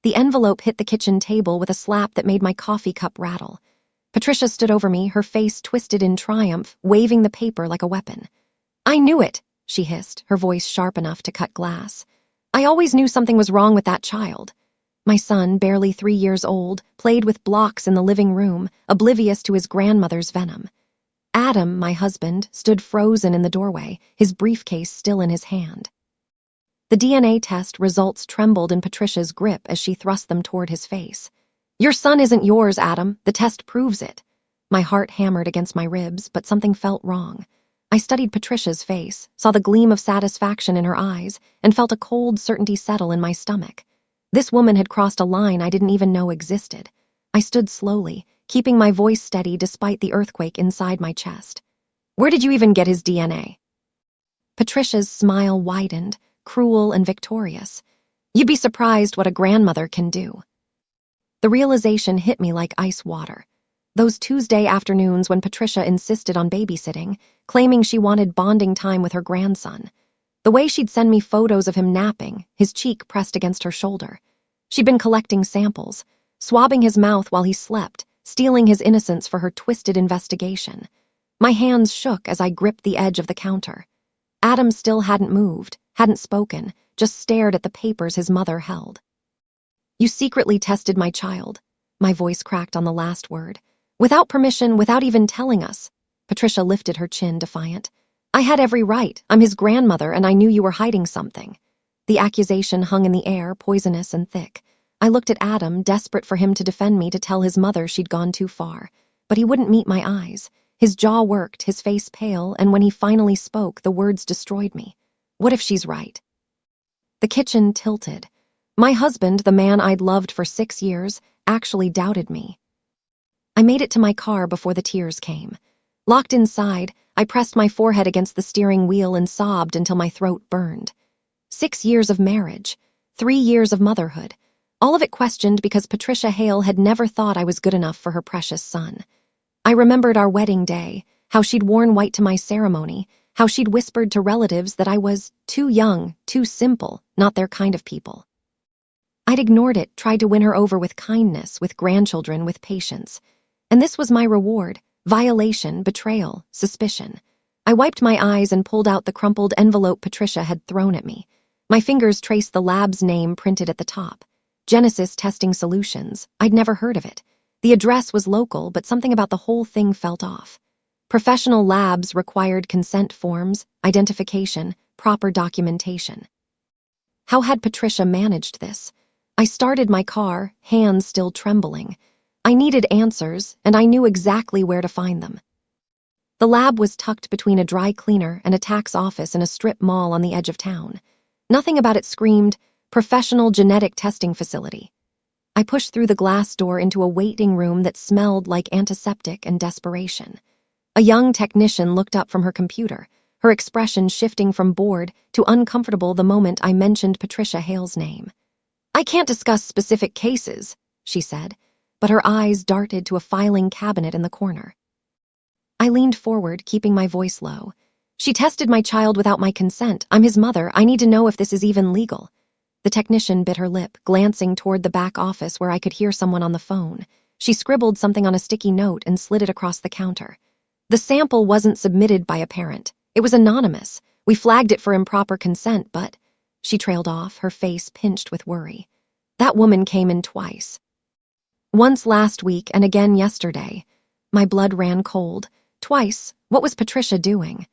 The envelope hit the kitchen table with a slap that made my coffee cup rattle. Patricia stood over me, her face twisted in triumph, waving the paper like a weapon. "I knew it," she hissed, her voice sharp enough to cut glass. "I always knew something was wrong with that child." My son, barely 3 years old, played with blocks in the living room, oblivious to his grandmother's venom. Adam, my husband, stood frozen in the doorway, his briefcase still in his hand. The DNA test results trembled in Patricia's grip as she thrust them toward his face. "Your son isn't yours, Adam. The test proves it." My heart hammered against my ribs, but something felt wrong. I studied Patricia's face, saw the gleam of satisfaction in her eyes, and felt a cold certainty settle in my stomach. This woman had crossed a line I didn't even know existed. I stood slowly, keeping my voice steady despite the earthquake inside my chest. "Where did you even get his DNA?" Patricia's smile widened, cruel and victorious. "You'd be surprised what a grandmother can do." The realization hit me like ice water. Those Tuesday afternoons when Patricia insisted on babysitting, claiming she wanted bonding time with her grandson. The way she'd send me photos of him napping, his cheek pressed against her shoulder. She'd been collecting samples, swabbing his mouth while he slept, stealing his innocence for her twisted investigation. My hands shook as I gripped the edge of the counter. Adam still hadn't moved, hadn't spoken, just stared at the papers his mother held. "You secretly tested my child." My voice cracked on the last word. "Without permission, without even telling us." Patricia lifted her chin, defiant. "I had every right. I'm his grandmother, and I knew you were hiding something." The accusation hung in the air, poisonous and thick. I looked at Adam, desperate for him to defend me, to tell his mother she'd gone too far. But he wouldn't meet my eyes. His jaw worked, his face pale, and when he finally spoke, the words destroyed me. "What if she's right?" The kitchen tilted. My husband, the man I'd loved for 6 years, actually doubted me. I made it to my car before the tears came. Locked inside, I pressed my forehead against the steering wheel and sobbed until my throat burned. 6 years of marriage, 3 years of motherhood, all of it questioned because Patricia Hale had never thought I was good enough for her precious son. I remembered our wedding day, how she'd worn white to my ceremony, how she'd whispered to relatives that I was too young, too simple, not their kind of people. I'd ignored it, tried to win her over with kindness, with grandchildren, with patience. And this was my reward: violation, betrayal, suspicion. I wiped my eyes and pulled out the crumpled envelope Patricia had thrown at me. My fingers traced the lab's name printed at the top. Genesis Testing Solutions. I'd never heard of it. The address was local, but something about the whole thing felt off. Professional labs required consent forms, identification, proper documentation. How had Patricia managed this? I started my car, hands still trembling. I needed answers, and I knew exactly where to find them. The lab was tucked between a dry cleaner and a tax office in a strip mall on the edge of town. Nothing about it screamed, "professional genetic testing facility." I pushed through the glass door into a waiting room that smelled like antiseptic and desperation. A young technician looked up from her computer, her expression shifting from bored to uncomfortable the moment I mentioned Patricia Hale's name. "I can't discuss specific cases," she said, but her eyes darted to a filing cabinet in the corner. I leaned forward, keeping my voice low. "She tested my child without my consent. I'm his mother. I need to know if this is even legal." The technician bit her lip, glancing toward the back office where I could hear someone on the phone. She scribbled something on a sticky note and slid it across the counter. "The sample wasn't submitted by a parent. It was anonymous. We flagged it for improper consent, but—" She trailed off, her face pinched with worry. "That woman came in twice. Once last week and again yesterday." My blood ran cold. Twice. What was Patricia doing?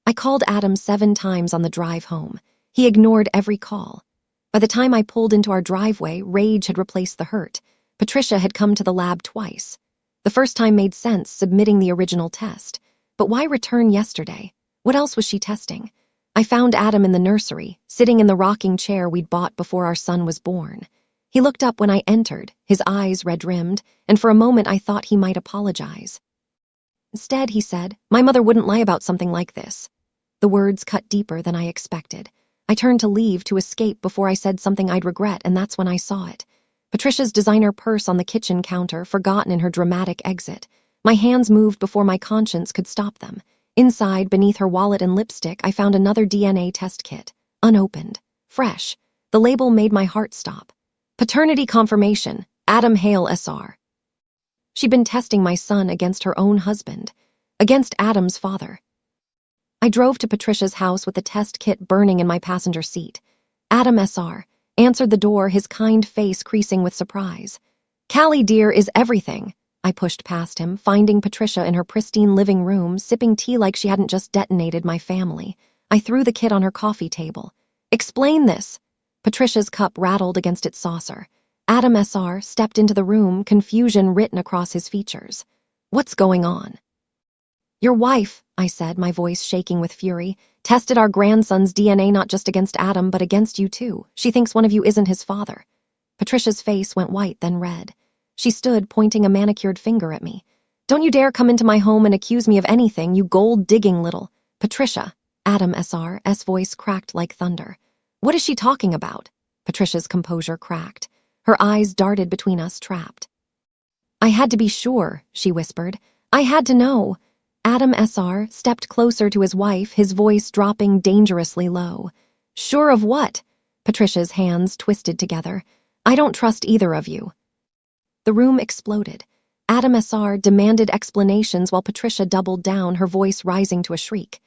I called Adam 7 times on the drive home. He ignored every call. By the time I pulled into our driveway, rage had replaced the hurt. Patricia had come to the lab twice. The first time made sense, submitting the original test. But why return yesterday? What else was she testing? I found Adam in the nursery, sitting in the rocking chair we'd bought before our son was born. He looked up when I entered, his eyes red-rimmed, and for a moment I thought he might apologize. Instead, he said, "My mother wouldn't lie about something like this." The words cut deeper than I expected. I turned to leave, to escape before I said something I'd regret, and that's when I saw it. Patricia's designer purse on the kitchen counter, forgotten in her dramatic exit. My hands moved before my conscience could stop them. Inside, beneath her wallet and lipstick, I found another DNA test kit, unopened, fresh. The label made my heart stop. Paternity confirmation, Adam Hale SR. She'd been testing my son against her own husband, against Adam's father. I drove to Patricia's house with the test kit burning in my passenger seat. Adam SR answered the door, his kind face creasing with surprise. "Callie, dear, is everything?" I pushed past him, finding Patricia in her pristine living room, sipping tea like she hadn't just detonated my family. I threw the kit on her coffee table. "Explain this." Patricia's cup rattled against its saucer. Adam SR stepped into the room, confusion written across his features. "What's going on?" "Your wife," I said, my voice shaking with fury, "tested our grandson's DNA not just against Adam, but against you too. She thinks one of you isn't his father." Patricia's face went white, then red. She stood, pointing a manicured finger at me. "Don't you dare come into my home and accuse me of anything, you gold-digging little—" "Patricia," Adam SR's voice cracked like thunder. "What is she talking about?" Patricia's composure cracked. Her eyes darted between us, trapped. "I had to be sure," she whispered. "I had to know." Adam SR stepped closer to his wife, his voice dropping dangerously low. "Sure of what?" Patricia's hands twisted together. "I don't trust either of you." The room exploded. Adam SR demanded explanations while Patricia doubled down, her voice rising to a shriek.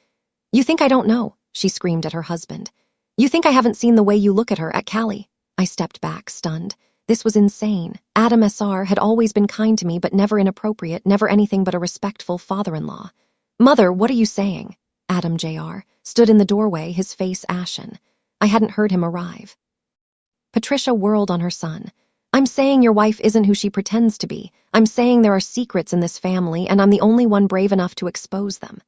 "You think I don't know?" she screamed at her husband. "You think I haven't seen the way you look at her, at Callie?" I stepped back, stunned. This was insane. Adam SR had always been kind to me, but never inappropriate, never anything but a respectful father-in-law. "Mother, what are you saying?" Adam Jr. stood in the doorway, his face ashen. I hadn't heard him arrive. Patricia whirled on her son. "I'm saying your wife isn't who she pretends to be. I'm saying there are secrets in this family, and I'm the only one brave enough to expose them."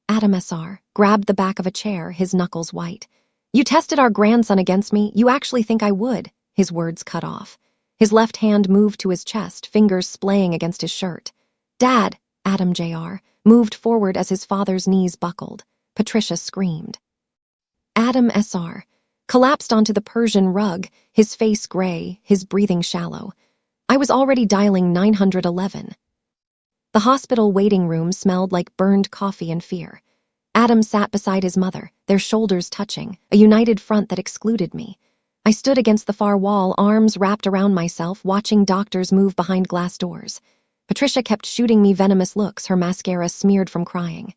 Adam SR grabbed the back of a chair, his knuckles white. "You tested our grandson against me. You actually think I would?" His words cut off. His left hand moved to his chest, fingers splaying against his shirt. "Dad," Adam Jr. moved forward as his father's knees buckled. Patricia screamed. Adam SR collapsed onto the Persian rug, his face gray, his breathing shallow. I was already dialing 911. The hospital waiting room smelled like burned coffee and fear. Adam sat beside his mother, their shoulders touching, a united front that excluded me. I stood against the far wall, arms wrapped around myself, watching doctors move behind glass doors. Patricia kept shooting me venomous looks, her mascara smeared from crying.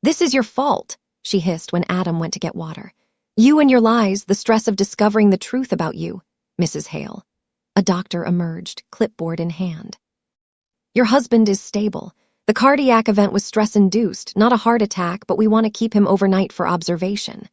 "This is your fault," she hissed when Adam went to get water. "You and your lies, the stress of discovering the truth about you, Mrs. Hale." A doctor emerged, clipboard in hand. "Your husband is stable. The cardiac event was stress-induced, not a heart attack, but we want to keep him overnight for observation."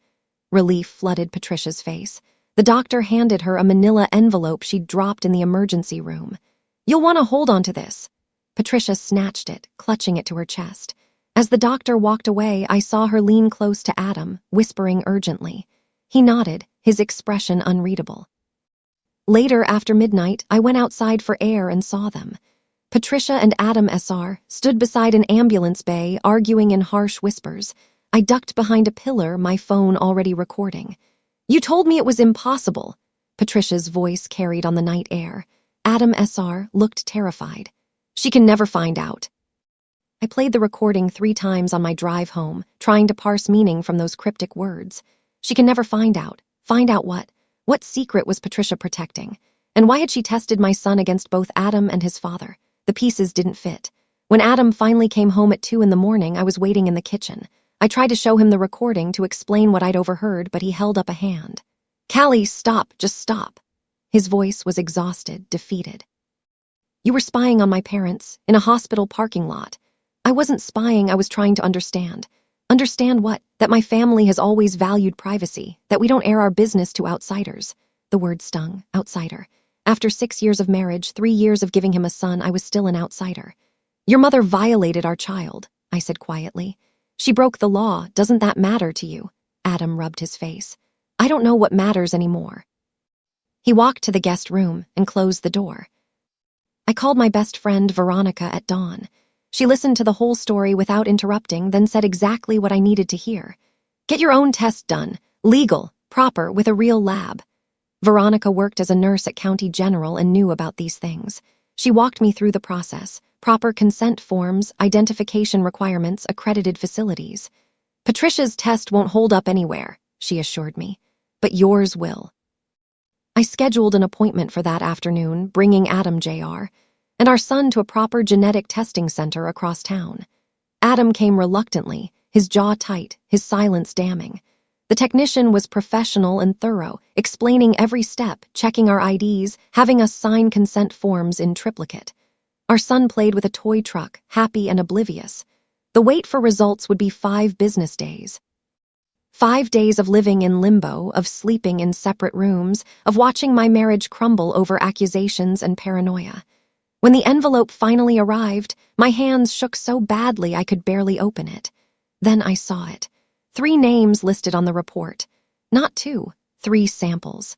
Relief flooded Patricia's face. The doctor handed her a manila envelope she'd dropped in the emergency room. "You'll want to hold on to this." Patricia snatched it, clutching it to her chest. As the doctor walked away, I saw her lean close to Adam, whispering urgently. He nodded, his expression unreadable. Later, after midnight, I went outside for air and saw them. Patricia and Adam SR stood beside an ambulance bay, arguing in harsh whispers. I ducked behind a pillar, my phone already recording. "You told me it was impossible." Patricia's voice carried on the night air. Adam SR looked terrified. "She can never find out." I played the recording 3 times on my drive home, trying to parse meaning from those cryptic words. She can never find out. Find out what? What secret was Patricia protecting? And why had she tested my son against both Adam and his father? The pieces didn't fit. When Adam finally came home at 2 a.m, I was waiting in the kitchen. I tried to show him the recording to explain what I'd overheard, but he held up a hand. "Callie, stop, just stop." His voice was exhausted, defeated. "You were spying on my parents, in a hospital parking lot." "I wasn't spying, I was trying to understand." "Understand what? That my family has always valued privacy, that we don't air our business to outsiders." The word stung, outsider. After 6 years of marriage, 3 years of giving him a son, I was still an outsider. "Your mother violated our child," I said quietly. "She broke the law. Doesn't that matter to you?" Adam rubbed his face. "I don't know what matters anymore." He walked to the guest room and closed the door. I called my best friend Veronica at dawn. She listened to the whole story without interrupting, then said exactly what I needed to hear. "Get your own test done. Legal, proper, with a real lab." Veronica worked as a nurse at County General and knew about these things. She walked me through the process. Proper consent forms, identification requirements, accredited facilities. "Patricia's test won't hold up anywhere," she assured me. "But yours will." I scheduled an appointment for that afternoon, bringing Adam Jr. and our son to a proper genetic testing center across town. Adam came reluctantly, his jaw tight, his silence damning. The technician was professional and thorough, explaining every step, checking our IDs, having us sign consent forms in triplicate. Our son played with a toy truck, happy and oblivious. The wait for results would be 5 business days. 5 days of living in limbo, of sleeping in separate rooms, of watching my marriage crumble over accusations and paranoia. When the envelope finally arrived, my hands shook so badly I could barely open it. Then I saw it. 3 names listed on the report. Not 2, 3 samples.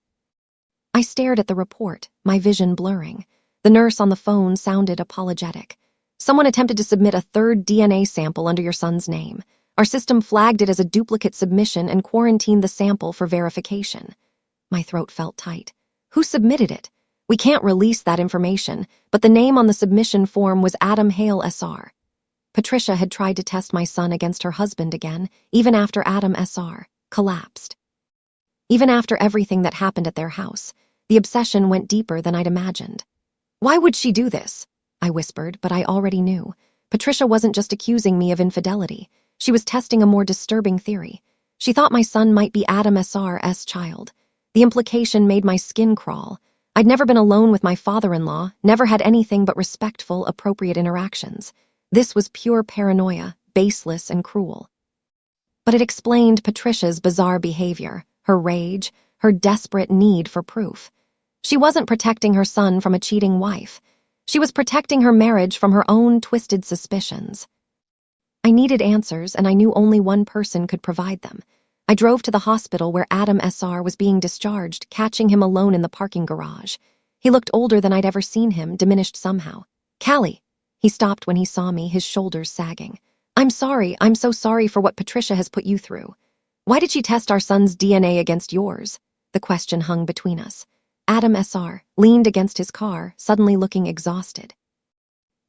I stared at the report, my vision blurring. The nurse on the phone sounded apologetic. Someone attempted to submit a 3rd DNA sample under your son's name. Our system flagged it as a duplicate submission and quarantined the sample for verification. My throat felt tight. Who submitted it? We can't release that information, but the name on the submission form was Adam Hale SR. Patricia had tried to test my son against her husband again, even after Adam SR collapsed. Even after everything that happened at their house, the obsession went deeper than I'd imagined. Why would she do this? I whispered, but I already knew. Patricia wasn't just accusing me of infidelity. She was testing a more disturbing theory. She thought my son might be Adam SR's child. The implication made my skin crawl. I'd never been alone with my father-in-law, never had anything but respectful, appropriate interactions. This was pure paranoia, baseless and cruel. But it explained Patricia's bizarre behavior, her rage, her desperate need for proof. She wasn't protecting her son from a cheating wife. She was protecting her marriage from her own twisted suspicions. I needed answers, and I knew only one person could provide them. I drove to the hospital where Adam SR was being discharged, catching him alone in the parking garage. He looked older than I'd ever seen him, diminished somehow. Callie. He stopped when he saw me, his shoulders sagging. I'm so sorry for what Patricia has put you through. Why did she test our son's DNA against yours? The question hung between us. Adam SR leaned against his car, suddenly looking exhausted.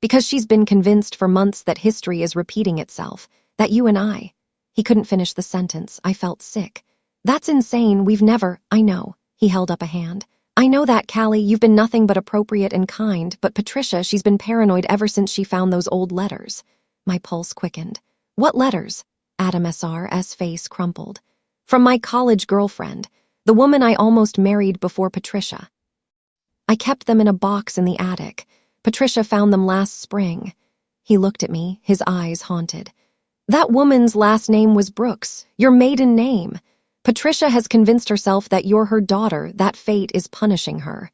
Because she's been convinced for months that history is repeating itself, that you and I... He couldn't finish the sentence. I felt sick. That's insane. We've never... I know. He held up a hand. I know that, Callie. You've been nothing but appropriate and kind, but Patricia, she's been paranoid ever since she found those old letters. My pulse quickened. What letters? Adam SR's face crumpled. From my college girlfriend, the woman I almost married before Patricia. I kept them in a box in the attic. Patricia found them last spring. He looked at me, his eyes haunted. That woman's last name was Brooks, your maiden name. Patricia has convinced herself that you're her daughter, that fate is punishing her.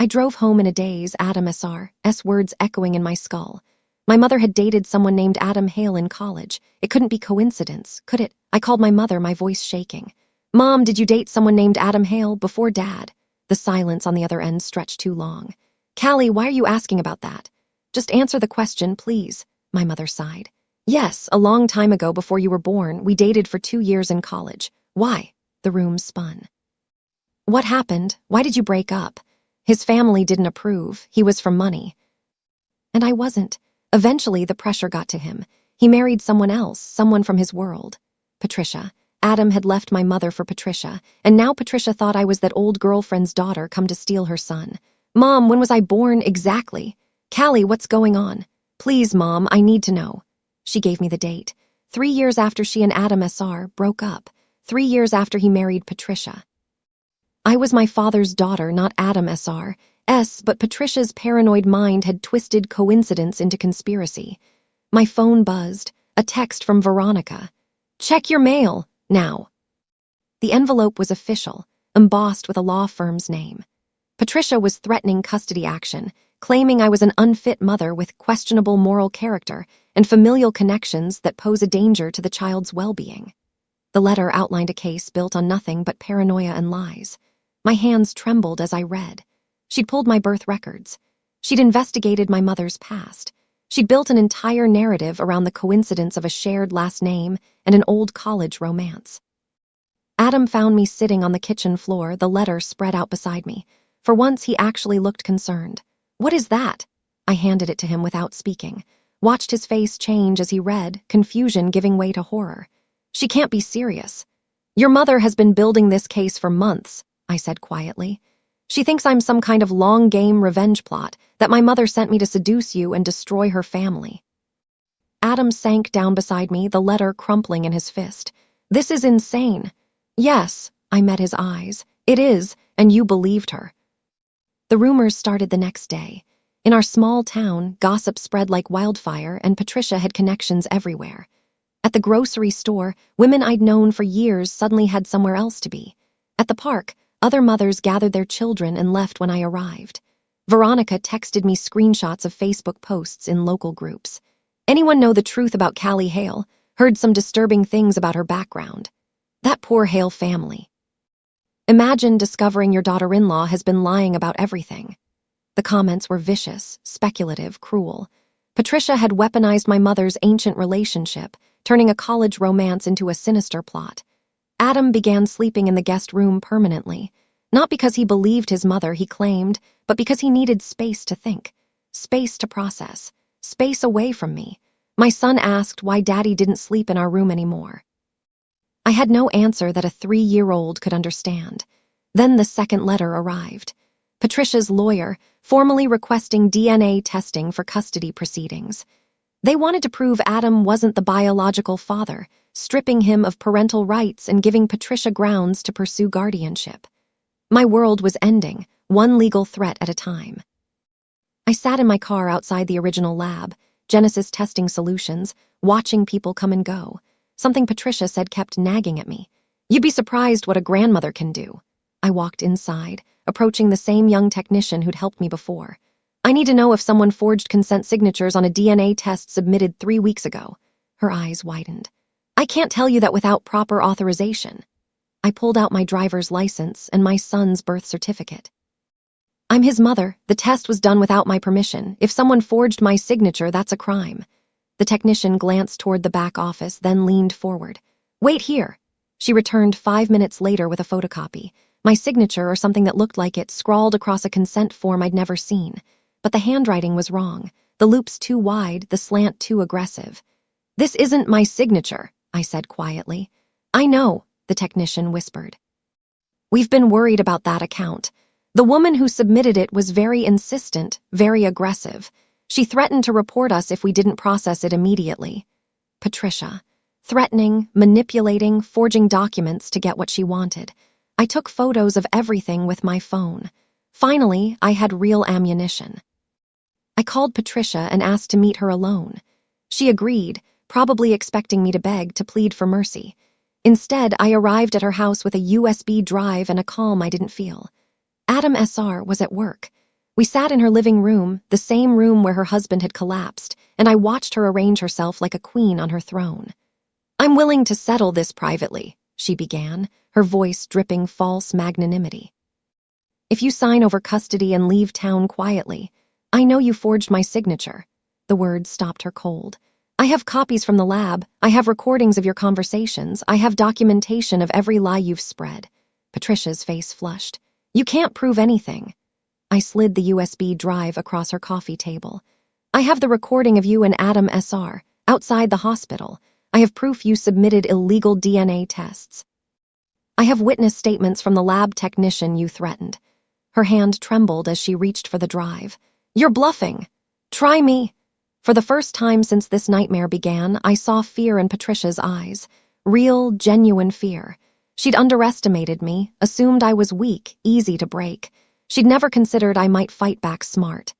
I drove home in a daze, Adam SR's words echoing in my skull. My mother had dated someone named Adam Hale in college. It couldn't be coincidence, could it? I called my mother, my voice shaking. Mom, did you date someone named Adam Hale before Dad? The silence on the other end stretched too long. Callie, why are you asking about that? Just answer the question, please, my mother sighed. Yes, a long time ago before you were born, we dated for 2 years in college. Why? The room spun. What happened? Why did you break up? His family didn't approve. He was for money. And I wasn't. Eventually, the pressure got to him. He married someone else, someone from his world. Patricia. Adam had left my mother for Patricia, and now Patricia thought I was that old girlfriend's daughter come to steal her son. Mom, when was I born exactly? Callie, what's going on? Please, Mom, I need to know. She gave me the date. 3 years after she and Adam SR broke up. 3 years after he married Patricia. I was my father's daughter, not Adam SR's, but Patricia's paranoid mind had twisted coincidence into conspiracy. My phone buzzed. A text from Veronica. Check your mail, now. The envelope was official, embossed with a law firm's name. Patricia was threatening custody action, claiming I was an unfit mother with questionable moral character and familial connections that pose a danger to the child's well-being. The letter outlined a case built on nothing but paranoia and lies. My hands trembled as I read. She'd pulled my birth records. She'd investigated my mother's past. She'd built an entire narrative around the coincidence of a shared last name and an old college romance. Adam found me sitting on the kitchen floor, the letter spread out beside me. For once, he actually looked concerned. What is that? I handed it to him without speaking. Watched his face change as he read, confusion giving way to horror. She can't be serious. Your mother has been building this case for months. I said quietly. She thinks I'm some kind of long-game revenge plot, that my mother sent me to seduce you and destroy her family. Adam sank down beside me, the letter crumpling in his fist. This is insane. Yes, I met his eyes. It is, and you believed her. The rumors started the next day. In our small town, gossip spread like wildfire, and Patricia had connections everywhere. At the grocery store, women I'd known for years suddenly had somewhere else to be. At the park, other mothers gathered their children and left when I arrived. Veronica texted me screenshots of Facebook posts in local groups. Anyone know the truth about Callie Hale? Heard some disturbing things about her background. That poor Hale family. Imagine discovering your daughter-in-law has been lying about everything. The comments were vicious, speculative, cruel. Patricia had weaponized my mother's ancient relationship, turning a college romance into a sinister plot. Adam began sleeping in the guest room permanently. Not because he believed his mother, he claimed, but because he needed space to think, space to process, space away from me. My son asked why Daddy didn't sleep in our room anymore. I had no answer that a 3-year-old could understand. Then the second letter arrived. Patricia's lawyer, formally requesting DNA testing for custody proceedings. They wanted to prove Adam wasn't the biological father, stripping him of parental rights and giving Patricia grounds to pursue guardianship. My world was ending, one legal threat at a time. I sat in my car outside the original lab, Genesis Testing Solutions, watching people come and go. Something Patricia said kept nagging at me. You'd be surprised what a grandmother can do. I walked inside, approaching the same young technician who'd helped me before. I need to know if someone forged consent signatures on a DNA test submitted 3 weeks ago. Her eyes widened. I can't tell you that without proper authorization. I pulled out my driver's license and my son's birth certificate. I'm his mother. The test was done without my permission. If someone forged my signature, that's a crime. The technician glanced toward the back office, then leaned forward. Wait here. She returned 5 minutes later with a photocopy. My signature, or something that looked like it, scrawled across a consent form I'd never seen. But the handwriting was wrong. The loops too wide, the slant too aggressive. This isn't my signature, I said quietly. I know, the technician whispered. We've been worried about that account. The woman who submitted it was very insistent, very aggressive. She threatened to report us if we didn't process it immediately. Patricia. Threatening, manipulating, forging documents to get what she wanted. I took photos of everything with my phone. Finally, I had real ammunition. I called Patricia and asked to meet her alone. She agreed, probably expecting me to beg, to plead for mercy. Instead, I arrived at her house with a USB drive and a calm I didn't feel. Adam SR was at work. We sat in her living room, the same room where her husband had collapsed, and I watched her arrange herself like a queen on her throne. I'm willing to settle this privately, she began, her voice dripping false magnanimity. If you sign over custody and leave town quietly, I know you forged my signature. The words stopped her cold. I have copies from the lab. I have recordings of your conversations. I have documentation of every lie you've spread. Patricia's face flushed. You can't prove anything. I slid the USB drive across her coffee table. I have the recording of you and Adam SR, outside the hospital. I have proof you submitted illegal DNA tests. I have witness statements from the lab technician you threatened. Her hand trembled as she reached for the drive. You're bluffing. Try me. For the first time since this nightmare began, I saw fear in Patricia's eyes. Real, genuine fear. She'd underestimated me, assumed I was weak, easy to break. She'd never considered I might fight back smart.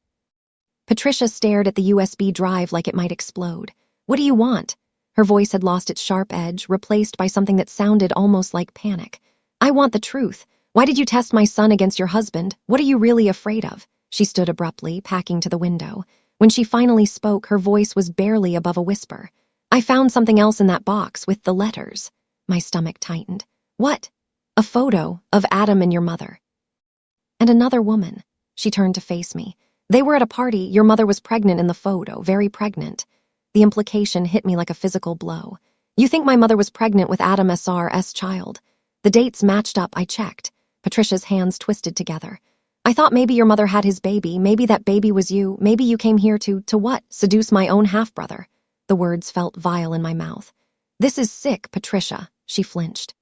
Patricia stared at the USB drive like it might explode. What do you want? Her voice had lost its sharp edge, replaced by something that sounded almost like panic. I want the truth. Why did you test my son against your husband? What are you really afraid of? She stood abruptly, packing to the window. When she finally spoke, her voice was barely above a whisper. I found something else in that box with the letters. My stomach tightened. What? A photo of Adam and your mother. And another woman. She turned to face me. They were at a party. Your mother was pregnant in the photo, very pregnant. The implication hit me like a physical blow. You think my mother was pregnant with Adam SR's child? The dates matched up, I checked. Patricia's hands twisted together. I thought maybe your mother had his baby, maybe that baby was you, maybe you came here to what? Seduce my own half-brother. The words felt vile in my mouth. This is sick, Patricia, she flinched.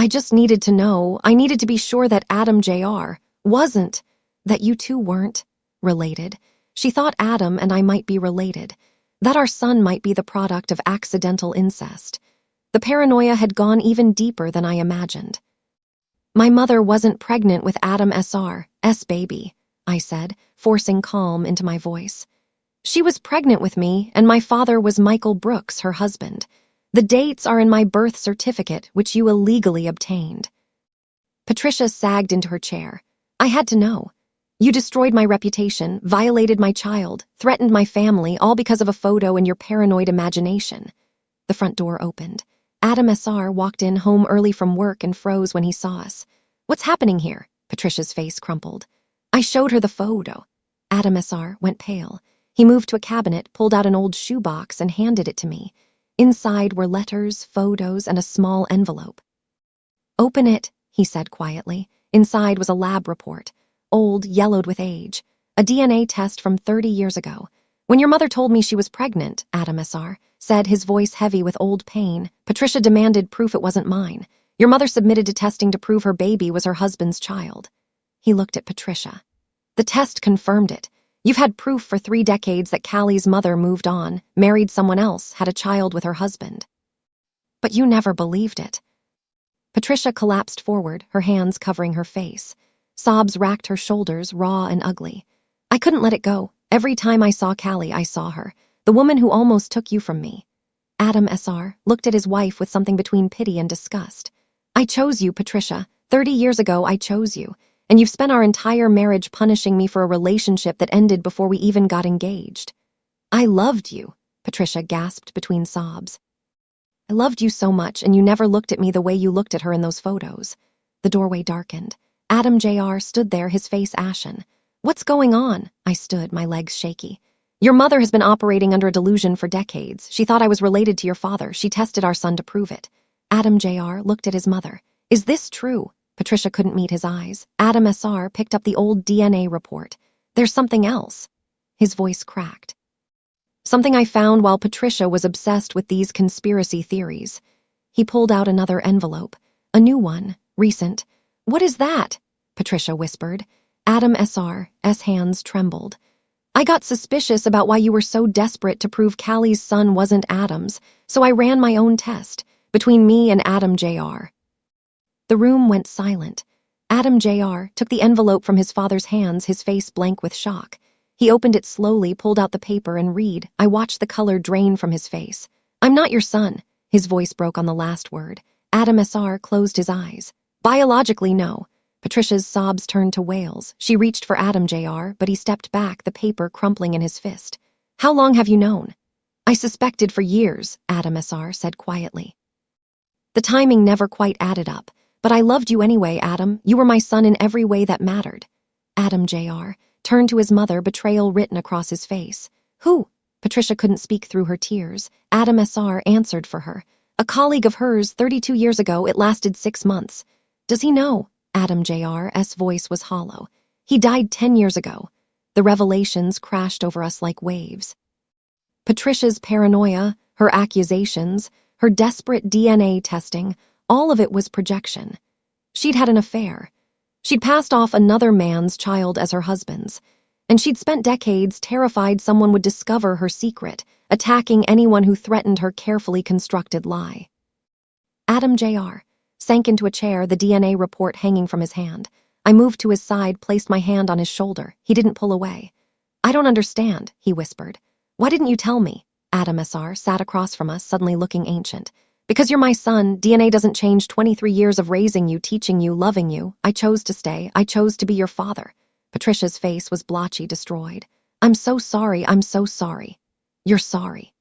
I just needed to know. I needed to be sure that Adam Jr. wasn't, that you two weren't related. She thought Adam and I might be related, that our son might be the product of accidental incest. The paranoia had gone even deeper than I imagined. My mother wasn't pregnant with Adam S.R.'s baby, I said, forcing calm into my voice. She was pregnant with me, and my father was Michael Brooks, her husband. The dates are in my birth certificate, which you illegally obtained. Patricia sagged into her chair. I had to know. You destroyed my reputation, violated my child, threatened my family, all because of a photo in your paranoid imagination. The front door opened. Adam S.R. walked in home early from work and froze when he saw us. What's happening here? Patricia's face crumpled. I showed her the photo. Adam S.R. went pale. He moved to a cabinet, pulled out an old shoebox, and handed it to me. Inside were letters, photos, and a small envelope. Open it, he said quietly. Inside was a lab report. Old, yellowed with age. A DNA test from 30 years ago. When your mother told me she was pregnant, Adam S.R. said, his voice heavy with old pain, Patricia demanded proof it wasn't mine. Your mother submitted to testing to prove her baby was her husband's child. He looked at Patricia. The test confirmed it. You've had proof for 3 decades that Callie's mother moved on, married someone else, had a child with her husband. But you never believed it. Patricia collapsed forward, her hands covering her face. Sobs racked her shoulders, raw and ugly. I couldn't let it go. Every time I saw Callie, I saw her. The woman who almost took you from me. Adam S.R. looked at his wife with something between pity and disgust. I chose you, Patricia. 30 years ago, I chose you. And you've spent our entire marriage punishing me for a relationship that ended before we even got engaged. I loved you, Patricia gasped between sobs. I loved you so much, and you never looked at me the way you looked at her in those photos. The doorway darkened. Adam Jr. stood there, his face ashen. What's going on? I stood, my legs shaky. Your mother has been operating under a delusion for decades. She thought I was related to your father. She tested our son to prove it. Adam Jr. looked at his mother. Is this true? Patricia couldn't meet his eyes. Adam S.R. picked up the old DNA report. There's something else. His voice cracked. Something I found while Patricia was obsessed with these conspiracy theories. He pulled out another envelope. A new one. Recent. What is that? Patricia whispered. Adam S.R.'s hands trembled. I got suspicious about why you were so desperate to prove Callie's son wasn't Adam's, so I ran my own test, between me and Adam Jr. The room went silent. Adam Jr. took the envelope from his father's hands, his face blank with shock. He opened it slowly, pulled out the paper, and read. I watched the color drain from his face. I'm not your son. His voice broke on the last word. Adam S.R. closed his eyes. Biologically, no. Patricia's sobs turned to wails. She reached for Adam Jr., but he stepped back, the paper crumpling in his fist. How long have you known? I suspected for years, Adam S.R. said quietly. The timing never quite added up. But I loved you anyway, Adam. You were my son in every way that mattered. Adam Jr. turned to his mother, betrayal written across his face. Who? Patricia couldn't speak through her tears. Adam S.R. answered for her. A colleague of hers, 32 years ago. It lasted 6 months. Does he know? Adam Jr.'s voice was hollow. He died 10 years ago. The revelations crashed over us like waves. Patricia's paranoia, her accusations, her desperate DNA testing, all of it was projection. She'd had an affair. She'd passed off another man's child as her husband's, and she'd spent decades terrified someone would discover her secret, attacking anyone who threatened her carefully constructed lie. Adam Jr. sank into a chair, the DNA report hanging from his hand. I moved to his side, placed my hand on his shoulder. He didn't pull away. I don't understand, he whispered. Why didn't you tell me? Adam S.R. sat across from us, suddenly looking ancient. Because you're my son, DNA doesn't change 23 years of raising you, teaching you, loving you. I chose to stay. I chose to be your father. Patricia's face was blotchy, destroyed. I'm so sorry. I'm so sorry. You're sorry.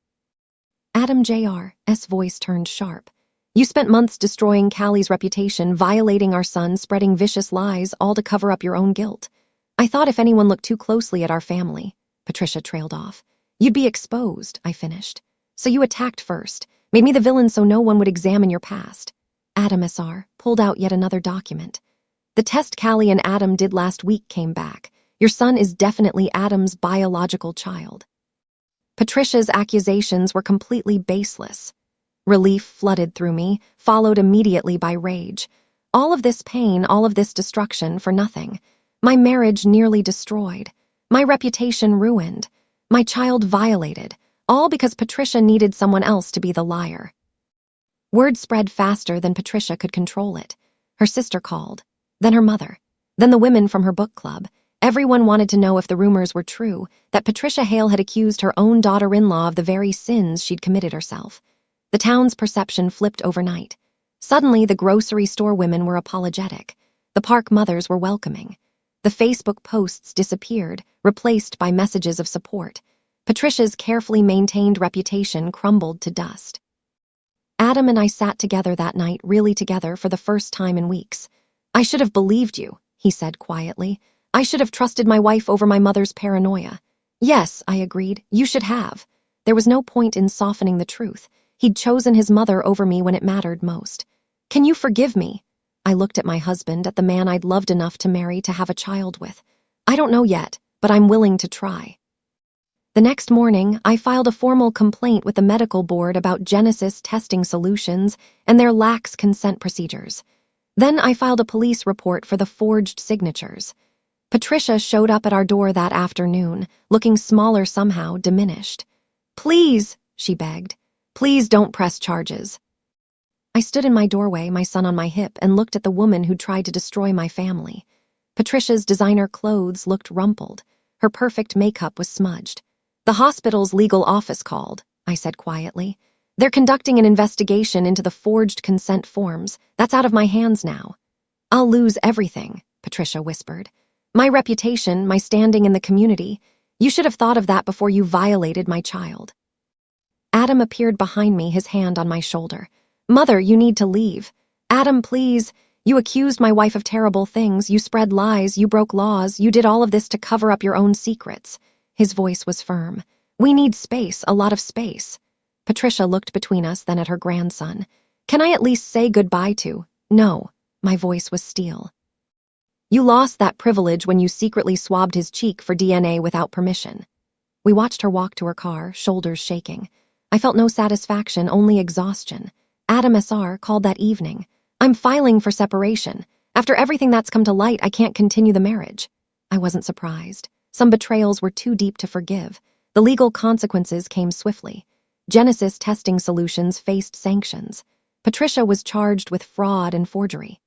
Adam Jr.'s voice turned sharp. You spent months destroying Callie's reputation, violating our son, spreading vicious lies, all to cover up your own guilt. I thought if anyone looked too closely at our family, Patricia trailed off, you'd be exposed, I finished. So you attacked first, made me the villain so no one would examine your past. Adam S.R. pulled out yet another document. The test Callie and Adam did last week came back. Your son is definitely Adam's biological child. Patricia's accusations were completely baseless. Relief flooded through me, followed immediately by rage. All of this pain, all of this destruction for nothing. My marriage nearly destroyed. My reputation ruined. My child violated. All because Patricia needed someone else to be the liar. Word spread faster than Patricia could control it. Her sister called. Then her mother. Then the women from her book club. Everyone wanted to know if the rumors were true, that Patricia Hale had accused her own daughter-in-law of the very sins she'd committed herself. The town's perception flipped overnight. Suddenly, the grocery store women were apologetic. The park mothers were welcoming. The Facebook posts disappeared, replaced by messages of support. Patricia's carefully maintained reputation crumbled to dust. Adam and I sat together that night, really together for the first time in weeks. "I should have believed you," he said quietly. "I should have trusted my wife over my mother's paranoia." "Yes," I agreed, "you should have." There was no point in softening the truth. He'd chosen his mother over me when it mattered most. "Can you forgive me?" I looked at my husband, at the man I'd loved enough to marry, to have a child with. "I don't know yet, but I'm willing to try." The next morning, I filed a formal complaint with the medical board about Genesis testing solutions and their lax consent procedures. Then I filed a police report for the forged signatures. Patricia showed up at our door that afternoon, looking smaller somehow, diminished. "Please," she begged, "please don't press charges." I stood in my doorway, my son on my hip, and looked at the woman who'd tried to destroy my family. Patricia's designer clothes looked rumpled. Her perfect makeup was smudged. "The hospital's legal office called," I said quietly. "They're conducting an investigation into the forged consent forms. That's out of my hands now." "I'll lose everything," Patricia whispered. "My reputation, my standing in the community. You should have thought of that before you violated my child." Adam appeared behind me, his hand on my shoulder. "Mother, you need to leave." "Adam, please. You accused my wife of terrible things. You spread lies. You broke laws. You did all of this to cover up your own secrets." His voice was firm. "We need space, a lot of space." Patricia looked between us, then at her grandson. "Can I at least say goodbye to—" "No." My voice was steel. "You lost that privilege when you secretly swabbed his cheek for DNA without permission." We watched her walk to her car, shoulders shaking. I felt no satisfaction, only exhaustion. Adam SR called that evening. "I'm filing for separation. After everything that's come to light, I can't continue the marriage." I wasn't surprised. Some betrayals were too deep to forgive. The legal consequences came swiftly. Genesis Testing Solutions faced sanctions. Patricia was charged with fraud and forgery.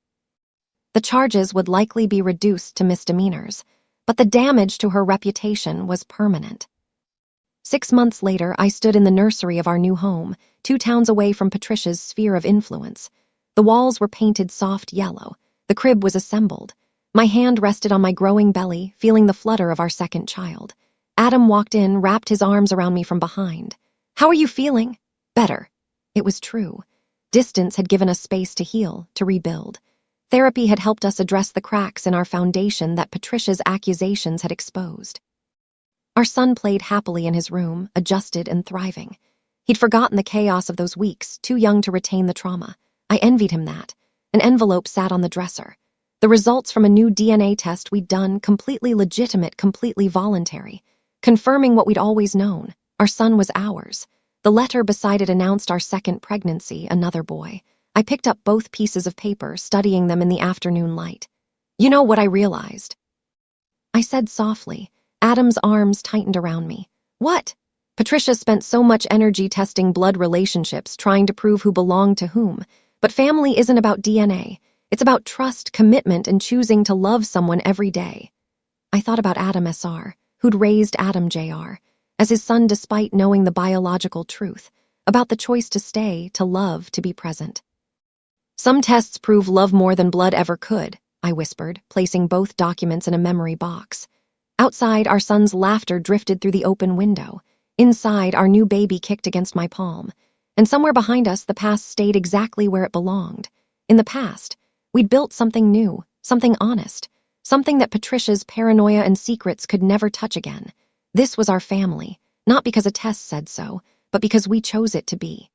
The charges would likely be reduced to misdemeanors, but the damage to her reputation was permanent. 6 months later, I stood in the nursery of our new home, 2 towns away from Patricia's sphere of influence. The walls were painted soft yellow. The crib was assembled. My hand rested on my growing belly, feeling the flutter of our second child. Adam walked in, wrapped his arms around me from behind. "How are you feeling?" "Better." It was true. Distance had given us space to heal, to rebuild. Therapy had helped us address the cracks in our foundation that Patricia's accusations had exposed. Our son played happily in his room, adjusted and thriving. He'd forgotten the chaos of those weeks, too young to retain the trauma. I envied him that. An envelope sat on the dresser. The results from a new DNA test we'd done, completely legitimate, completely voluntary, confirming what we'd always known. Our son was ours. The letter beside it announced our second pregnancy, another boy. I picked up both pieces of paper, studying them in the afternoon light. "You know what I realized?" I said softly. Adam's arms tightened around me. "What?" "Patricia spent so much energy testing blood relationships, trying to prove who belonged to whom. But family isn't about DNA. It's about trust, commitment, and choosing to love someone every day." I thought about Adam SR, who'd raised Adam JR, as his son despite knowing the biological truth, about the choice to stay, to love, to be present. "Some tests prove love more than blood ever could," I whispered, placing both documents in a memory box. Outside, our son's laughter drifted through the open window. Inside, our new baby kicked against my palm. And somewhere behind us, the past stayed exactly where it belonged. In the past, we'd built something new, something honest, something that Patricia's paranoia and secrets could never touch again. This was our family, not because a test said so, but because we chose it to be.